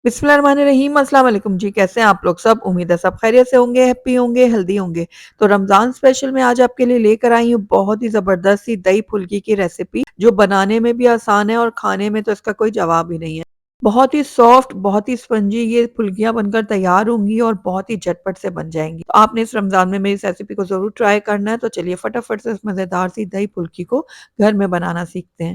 बिस्मिल्लाहिर्रहमानिर्रहीम, अस्सलाम वालेकुम जी। कैसे हैं आप लोग सब? उम्मीद है सब खैरियत से होंगे, हैप्पी होंगे, हेल्दी होंगे। तो रमज़ान स्पेशल में आज आपके लिए लेकर आई हूँ बहुत ही ज़बरदस्त सी दही फुल्की की रेसिपी, जो बनाने में भी आसान है और खाने में तो इसका कोई जवाब ही नहीं है। बहुत ही सॉफ्ट, बहुत ही स्पंजी ये फुल्कियाँ बनकर तैयार होंगी और बहुत ही झटपट से बन जाएँगी। तो आपने इस रमज़ान में मेरी इस रेसिपी को ज़रूर ट्राई करना है, तो चलिए फटाफट से इस मज़ेदार सी दही फुल्की को घर में बनाना सीखते हैं।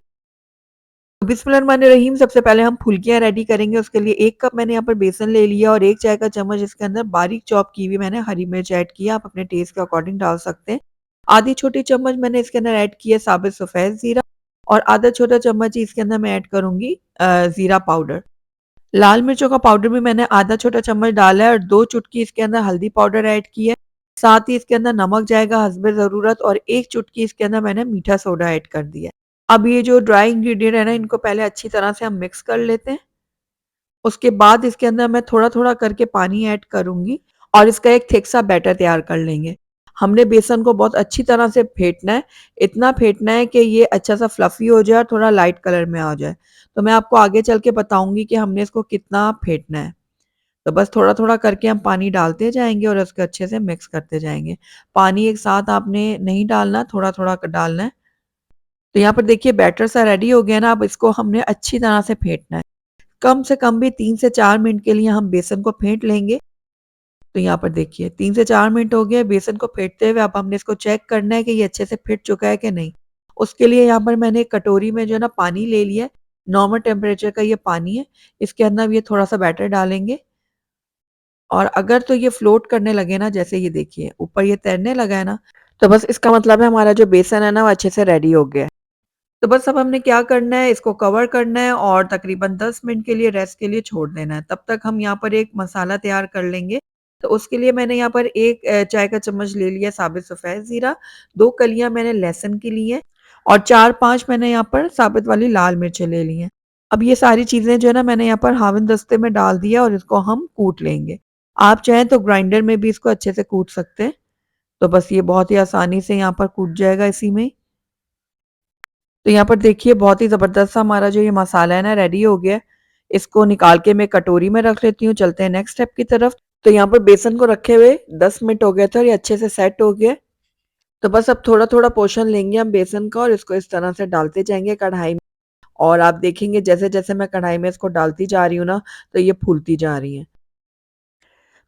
बिस्मिल्लाहिर्रहमानिर्रहीम, सबसे पहले हम फुल्कियाँ रेडी करेंगे। उसके लिए 1 कप मैंने यहाँ पर बेसन ले लिया और 1 चाय का चम्मच इसके अंदर बारीक चॉप की हुई मैंने हरी मिर्च ऐड किया। आप अपने टेस्ट के अकॉर्डिंग डाल सकते हैं। आधी छोटी चम्मच मैंने इसके अंदर ऐड किया साबित सफ़ेद ज़ीरा और आधा छोटा चम्मच ही इसके अंदर मैं ऐड करूँगी ज़ीरा पाउडर। लाल मिर्चों का पाउडर भी मैंने आधा छोटा चम्मच डाला है और 2 चुटकी इसके अंदर हल्दी पाउडर ऐड की है। साथ ही इसके अंदर नमक जाएगा हस्बे ज़रूरत और 1 चुटकी इसके अंदर मैंने मीठा सोडा ऐड कर दिया है। अब ये जो ड्राई इंग्रीडिएंट है ना, इनको पहले अच्छी तरह से हम मिक्स कर लेते हैं। उसके बाद इसके अंदर मैं थोड़ा-थोड़ा करके पानी ऐड करूँगी और इसका एक थिक सा बैटर तैयार कर लेंगे। हमने बेसन को बहुत अच्छी तरह से फेंटना है, इतना फेंटना है कि ये अच्छा सा फ्लफ़ी हो जाए और थोड़ा लाइट कलर में आ जाए। तो मैं आपको आगे चल के बताऊँगी कि हमने इसको कितना फेंटना है। तो बस थोड़ा-थोड़ा करके हम पानी डालते जाएँगे और उसको अच्छे से मिक्स करते जाएँगे। पानी एक साथ आपने नहीं डालना, थोड़ा-थोड़ा क डालना है। तो यहाँ पर देखिए बैटर सा रेडी हो गया ना, अब इसको हमने अच्छी तरह से फेंटना है। कम से कम भी 3 से 4 मिनट के लिए हम बेसन को फेंट लेंगे। तो यहाँ पर देखिए 3 से 4 मिनट हो गए बेसन को फेंटते हुए, अब हमने इसको चेक करना है कि ये अच्छे से फिट चुका है कि नहीं। उसके लिए यहाँ पर मैंने एक कटोरी में जो है ना पानी ले लिया है, नॉर्मल टेम्परेचर का ये पानी है। इसके अंदर अब ये थोड़ा-सा बैटर डालेंगे और अगर तो ये फ्लोट करने लगे ना, जैसे ये देखिए ऊपर ये तैरने लगा है ना, तो बस इसका मतलब है हमारा जो बेसन है ना वो अच्छे से रेडी हो गया है। तो बस अब हमने क्या करना है, इसको कवर करना है और तकरीबन 10 मिनट के लिए रेस्ट के लिए छोड़ देना है। तब तक हम यहाँ पर एक मसाला तैयार कर लेंगे। तो उसके लिए मैंने यहाँ पर 1 चाय का चम्मच ले लिया साबित सफ़ेद ज़ीरा, 2 कलियाँ मैंने लहसुन की ली हैं और 4-5 मैंने यहाँ पर साबित वाली लाल मिर्चें ले ली हैं। अब ये सारी चीज़ें जो है ना मैंने यहाँ पर हावन दस्ते में डाल दिया और इसको हम कूट लेंगे। आप चाहें तो ग्राइंडर में भी इसको अच्छे से कूट सकते हैं। तो बस ये बहुत ही आसानी से यहाँ पर कूट जाएगा इसी में ही। तो यहाँ पर देखिए बहुत ही ज़बरदस्त सा हमारा जो ये मसाला है ना रेडी हो गया है। इसको निकाल के मैं कटोरी में रख लेती हूँ। चलते हैं नेक्स्ट स्टेप की तरफ। तो यहाँ पर बेसन को रखे हुए 10 मिनट हो गए थे और ये अच्छे से सेट हो गया है। तो बस अब थोड़ा-थोड़ा पोर्शन लेंगे हम बेसन का और इसको इस तरह से डालते जाएँगे कढ़ाई में और आप देखेंगे जैसे-जैसे मैं कढ़ाई में इसको डालती जा रही हूँ ना, तो ये फूलती जा रही हैं।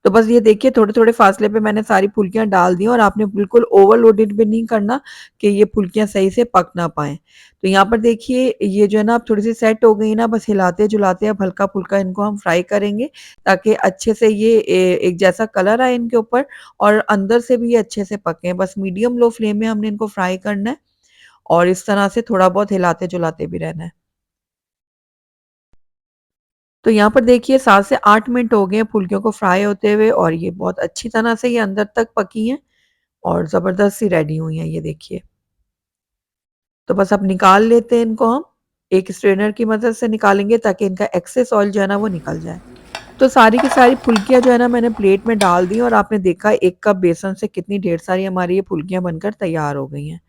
तो बस ये देखिए थोड़े-थोड़े फासले पे मैंने सारी फुल्कियाँ डाल दी और आपने बिल्कुल ओवरलोडेड भी नहीं करना कि ये फुल्कियाँ सही से पक ना पाएँ। तो यहाँ पर देखिए ये जो है ना अब थोड़ी-सी सेट हो गई ना, बस हिलाते-जुलाते अब हल्का-फुल्का इनको हम फ्राई करेंगे ताकि अच्छे से ये एक जैसा कलर आए इनके ऊपर और अंदर से भी ये अच्छे से पकें। बस मीडियम लो फ्लेम में हमने इनको फ्राई करना है और इस तरह से थोड़ा बहुत हिलाते-जुलाते भी रहना है। तो यहाँ पर देखिए 7 से 8 मिनट हो गए हैं फुल्कियों को फ्राई होते हुए और ये बहुत अच्छी तरह से ये अंदर तक पकी हैं और ज़बरदस्त सी रेडी हुई हैं ये देखिए। तो बस अब निकाल लेते हैं इनको हम। एक स्ट्रेनर की मदद से निकालेंगे ताकि इनका एक्सेस ऑयल जो है ना वो निकल जाए। तो सारी की सारी फुल्कियाँ जो है ना मैंने प्लेट में डाल दी और आपने देखा 1 कप बेसन से कितनी ढेर सारी हमारी ये फुल्कियाँ बनकर तैयार हो गई हैं।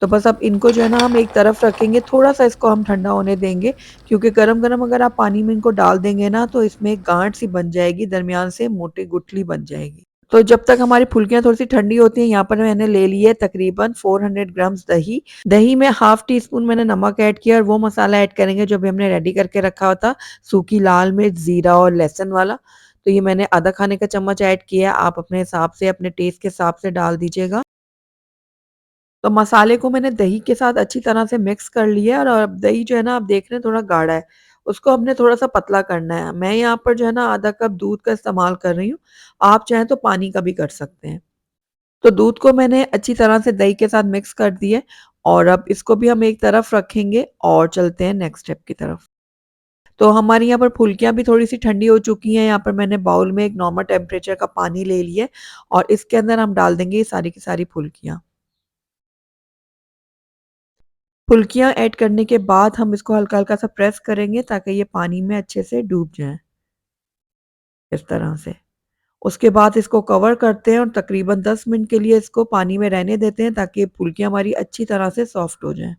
तो बस अब इनको जो है ना हम एक तरफ रखेंगे, थोड़ा-सा इसको हम ठंडा होने देंगे क्योंकि गरम-गरम अगर आप पानी में इनको डाल देंगे ना तो इसमें गाँठ सी बन जाएगी, दरमियान से मोटी गुठली बन जाएगी। तो जब तक हमारी फुल्कियाँ थोड़ी-सी ठंडी होती हैं, यहाँ पर मैंने ले ली है तकरीबन 400 ग्राम्स दही। दही में हाफ टी स्पून मैंने नमक ऐड किया और वो मसाला ऐड करेंगे जो अभी हमने रेडी करके रखा हुआ था, सूखी लाल मिर्च, ज़ीरा और लहसुन वाला। तो ये मैंने आधा खाने का चम्मच ऐड किया है, आप अपने हिसाब से, अपने टेस्ट के हिसाब से डाल दीजिएगा। तो मसाले को मैंने दही के साथ अच्छी तरह से मिक्स कर लिया है और अब दही जो है ना आप देख रहे हैं थोड़ा गाढ़ा है, उसको हमने थोड़ा-सा पतला करना है। मैं यहाँ पर जो है ना आधा कप दूध का इस्तेमाल कर रही हूँ, आप चाहें तो पानी का भी कर सकते हैं। तो दूध को मैंने अच्छी तरह से दही के साथ मिक्स कर दिया है और अब इसको भी हम एक तरफ रखेंगे और चलते हैं नेक्स्ट स्टेप की तरफ। तो हमारी यहाँ पर फुल्कियाँ भी थोड़ी-सी ठंडी हो चुकी हैं, यहाँ पर मैंने बाउल में एक नॉर्मल टेम्परेचर का पानी ले लिया है और इसके अंदर हम डाल देंगे ये सारी की सारी फुल्कियाँ। फुल्कियाँ ऐड करने के बाद हम इसको हल्का-हल्का सा प्रेस करेंगे ताकि ये पानी में अच्छे से डूब जाएँ, इस तरह से। उसके बाद इसको कवर करते हैं और तकरीबन 10 मिनट के लिए इसको पानी में रहने देते हैं ताकि फुल्कियाँ हमारी अच्छी तरह से सॉफ्ट हो जाएँ।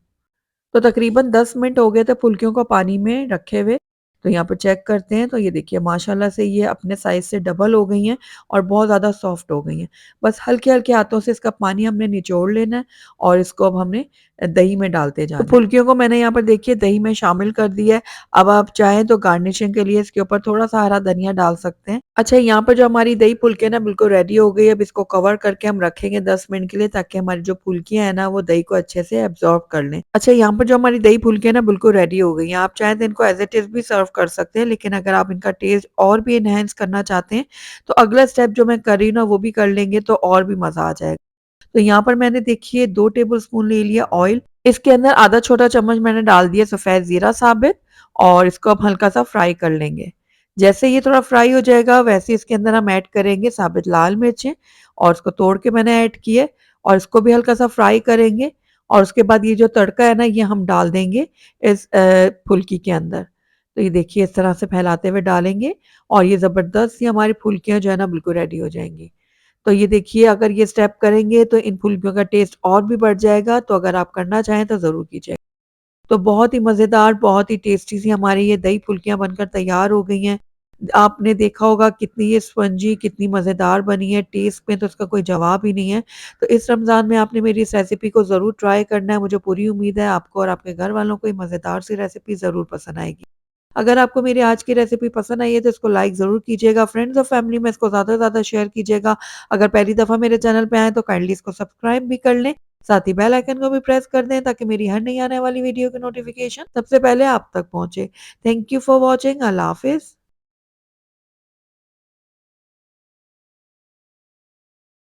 तो तकरीबन 10 मिनट हो गए थे फुल्कियों को पानी में रखे हुए। तो यहाँ पर चेक करते हैं तो ये देखिए माशाल्लाह से ये अपने साइज़ से डबल हो गई हैं और बहुत ज़्यादा सॉफ्ट हो गई हैं। बस हल्के-हल्के हाथों से इसका पानी हमने निचोड़ लेना है और इसको अब हमने दही में डालते जाना है। तो फुल्कियों को मैंने यहाँ पर देखिए दही में शामिल कर दिया है। अब आप चाहें तो गार्निशिंग के लिए इसके ऊपर थोड़ा-सा हरा धनिया डाल सकते हैं। अच्छा, यहाँ पर जो हमारी दही फुल्की ना बिल्कुल रेडी हो गई है। अब इसको कवर करके हम रखेंगे 10 मिनट के लिए, ताकि हमारी जो फुल्कियाँ हैं ना वो दही को अच्छे से एब्ज़ॉर्ब कर लें। अच्छा, यहाँ पर जो हमारी दही फुल्की है ना बिल्कुल रेडी हो गई हैं। आप चाहें तो इनको एज़ इट इज़ भी सर्व कर सकते हैं, लेकिन अगर आप इनका टेस्ट और भी एनहांस करना चाहते हैं, तो अगला स्टेप जो मैं कर रही हूँ ना वो भी कर लेंगे तो और भी मज़ा आ जाएगा। तो यहाँ पर मैंने देखिए 2 टेबलस्पून ले लिया ऑयल। इसके अंदर आधा छोटा चम्मच मैंने डाल दिया सफ़ेद ज़ीरा साबित और इसको अब हल्का-सा फ्राई कर लेंगे। जैसे ये थोड़ा फ्राई हो जाएगा, वैसे इसके अंदर हम ऐड करेंगे साबित लाल मिर्चें और उसको तोड़ के मैंने ऐड किए और इसको भी हल्का-सा फ्राई करेंगे और उसके बाद ये जो तड़का है ना ये हम डाल देंगे इस फुल्की के अंदर। तो ये देखिए इस तरह से फैलाते हुए डालेंगे और ये ज़बरदस्त सी हमारी फुल्कियाँ जो है ना बिल्कुल रेडी हो जाएँगी। तो ये देखिए अगर ये स्टेप करेंगे तो इन फुल्कियों का टेस्ट और भी बढ़ जाएगा, तो अगर आप करना चाहें तो ज़रूर कीजिए। तो बहुत ही मज़ेदार, बहुत ही टेस्टी सी हमारी ये दही फुल्कियाँ बनकर तैयार हो गई हैं। आपने देखा होगा कितनी ये स्पंजी, कितनी मज़ेदार बनी है, टेस्ट में तो इसका कोई जवाब ही नहीं है। तो इस रमज़ान में आपने मेरी इस रेसिपी को ज़रूर ट्राई करना है, मुझे पूरी उम्मीद है आपको और आपके घर वालों को ये मज़ेदार सी रेसिपी ज़रूर पसंद आएगी। अगर आपको मेरी आज की रेसिपी पसंद आई है तो इसको लाइक ज़रूर कीजिएगा, फ्रेंड्स और फैमिली में इसको ज़्यादा से ज़्यादा शेयर कीजिएगा। अगर पहली दफ़ा मेरे चैनल पे आएँ तो काइंडली इसको सब्सक्राइब भी कर लें, साथ ही बेल आइकन को भी प्रेस कर दें ताकि मेरी हर नई आने वाली वीडियो की नोटिफ़िकेशन सबसे पहले आप तक पहुँचे। Thank you for watching. अल्लाह हाफ़िज़।